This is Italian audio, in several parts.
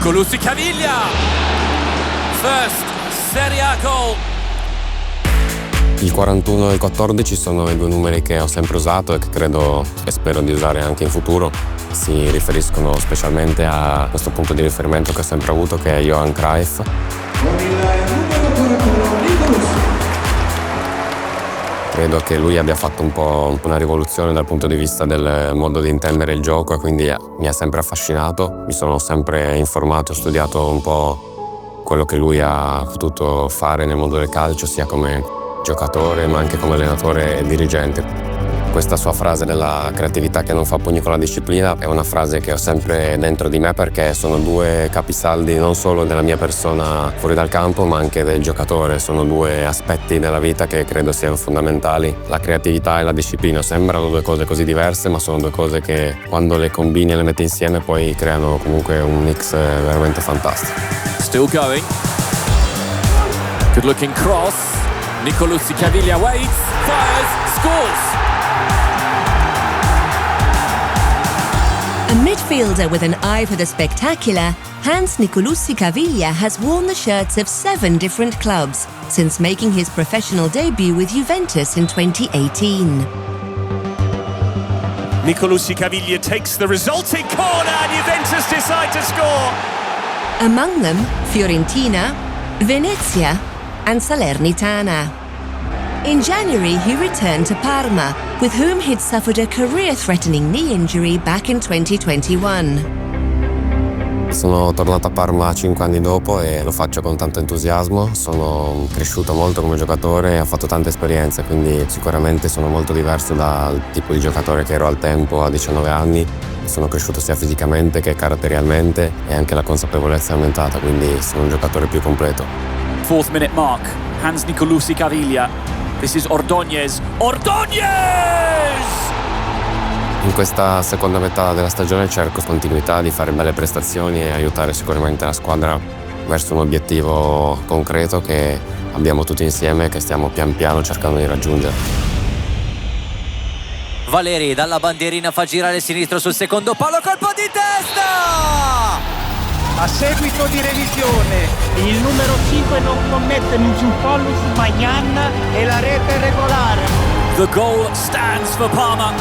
Nicolussi Caviglia, first Serie A goal. Il 41 e il 14 sono i due numeri che ho sempre usato e che credo e spero di usare anche in futuro. Si riferiscono specialmente a questo punto di riferimento che ho sempre avuto, che è Johan Cruyff. Con il numero 41 Nicolussi. Credo che lui abbia fatto un po' una rivoluzione dal punto di vista del modo di intendere il gioco e quindi mi ha sempre affascinato. Mi sono sempre informato, ho studiato un po' quello che lui ha potuto fare nel mondo del calcio, sia come giocatore ma anche come allenatore e dirigente. Questa sua frase della creatività che non fa pugni con la disciplina è una frase che ho sempre dentro di me, perché sono due capisaldi non solo della mia persona fuori dal campo ma anche del giocatore. Sono due aspetti della vita che credo siano fondamentali. La creatività e la disciplina sembrano due cose così diverse, ma sono due cose che quando le combini e le metti insieme poi creano comunque un mix veramente fantastico. Still going. Good looking cross. Nicolussi Caviglia waits, fires, scores. A midfielder with an eye for the spectacular, Hans Nicolussi Caviglia has worn the shirts of 7 different clubs since making his professional debut with Juventus in 2018. Nicolussi Caviglia takes the resulting corner and Juventus decide to score. Among them, Fiorentina, Venezia and Salernitana. In January, he returned to Parma, with whom he'd suffered a career-threatening knee injury back in 2021. Sono tornato a Parma 5 anni dopo e lo faccio con tanto entusiasmo. Sono cresciuto molto come giocatore e ho fatto tante esperienze, quindi sicuramente sono molto diverso dal tipo di giocatore che ero al tempo a 19 anni. Sono cresciuto sia fisicamente che caratterialmente e anche la consapevolezza è aumentata, quindi sono un giocatore più completo. 4th minute mark, Hans Nicolussi Caviglia. This is Ordóñez. Ordóñez! In questa seconda metà della stagione cerco continuità, di fare belle prestazioni e aiutare sicuramente la squadra verso un obiettivo concreto che abbiamo tutti insieme e che stiamo pian piano cercando di raggiungere. Valeri dalla bandierina fa girare il sinistro sul secondo palo, colpo di testa! A seguito di revisione, il numero 5 non commette nessun fallo su Magnan e la rete è regolare. The goal stands for Parma.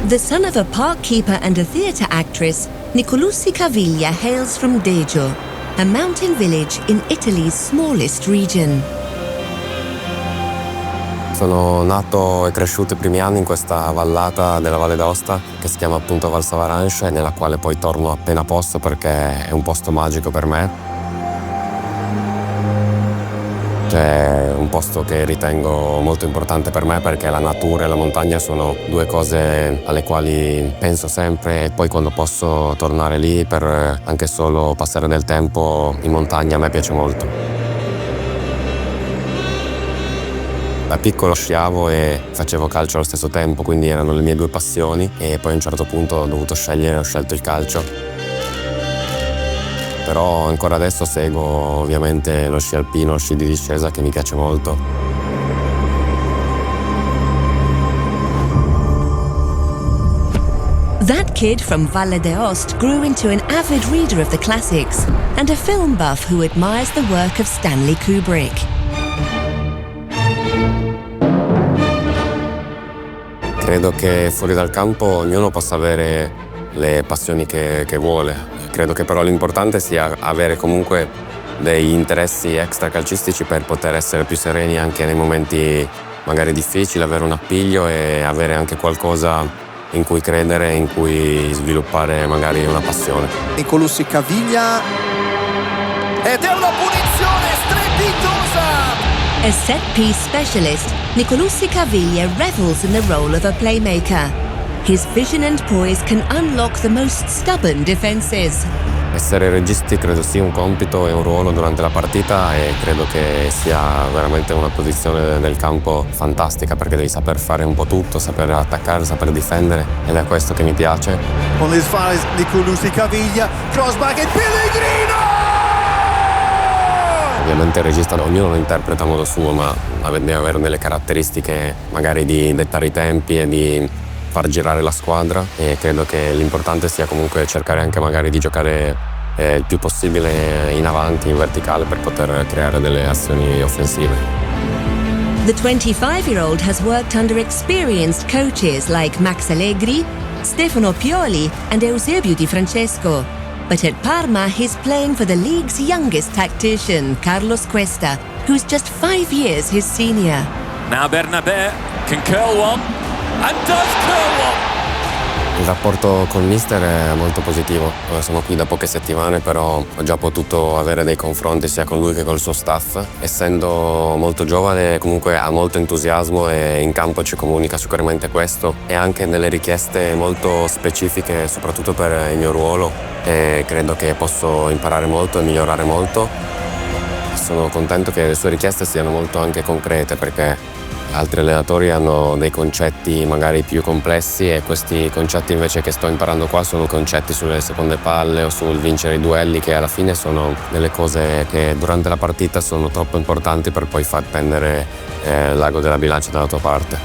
The son of a park keeper and a theatre actress, Nicolussi Caviglia hails from Deggio, a mountain village in Italy's smallest region. Sono nato e cresciuto i primi anni in questa vallata della Valle d'Aosta che si chiama appunto Val Savaranche, nella quale poi torno appena posso perché è un posto magico per me. Cioè, un posto che ritengo molto importante per me perché la natura e la montagna sono due cose alle quali penso sempre, e poi quando posso tornare lì per anche solo passare del tempo in montagna a me piace molto. Da piccolo sciavo e facevo calcio allo stesso tempo, quindi erano le mie due passioni, e poi a un certo punto ho dovuto scegliere, ho scelto il calcio. Però ancora adesso seguo ovviamente lo sci alpino, lo sci di discesa, che mi piace molto. That kid from Valle d'Aosta grew into an avid reader of the classics and a film buff who admires the work of Stanley Kubrick. Credo che fuori dal campo ognuno possa avere le passioni che vuole. Credo che però l'importante sia avere comunque degli interessi extracalcistici per poter essere più sereni anche nei momenti magari difficili, avere un appiglio e avere anche qualcosa in cui credere, in cui sviluppare magari una passione. Nicolussi Caviglia ed è una punizione strepitosa! A set-piece specialist, Nicolussi Caviglia revels in the role of a playmaker. His vision and poise can unlock the most stubborn defenses. Essere registi credo sia un compito e un ruolo durante la partita, e credo che sia veramente una posizione nel campo fantastica, perché devi saper fare un po' tutto, saper attaccare, saper difendere, ed è questo che mi piace. Con le sfare Nicolussi Caviglia, crossback e Pellegrino! Ovviamente il regista ognuno lo interpreta a modo suo, ma deve avere delle caratteristiche magari di dettare i tempi e di far girare la squadra, e credo che l'importante sia comunque cercare anche magari di giocare il più possibile in avanti, in verticale, per poter creare delle azioni offensive. The 25-year-old has worked under experienced coaches like Max Allegri, Stefano Pioli and Eusebio Di Francesco. But at Parma, he's playing for the league's youngest tactician, Carlos Questo, who's just 5 years his senior. Now Bernabé can curl one, and does curl one. Il rapporto col mister è molto positivo. Sono qui da poche settimane, però ho già potuto avere dei confronti sia con lui che col suo staff. Essendo molto giovane, comunque ha molto entusiasmo e in campo ci comunica sicuramente questo, e anche delle richieste molto specifiche, soprattutto per il mio ruolo, e credo che posso imparare molto e migliorare molto. Sono contento che le sue richieste siano molto anche concrete, perché altri allenatori hanno dei concetti magari più complessi, e questi concetti invece che sto imparando qua sono concetti sulle seconde palle o sul vincere i duelli, che alla fine sono delle cose che durante la partita sono troppo importanti per poi far pendere l'ago della bilancia dalla tua parte.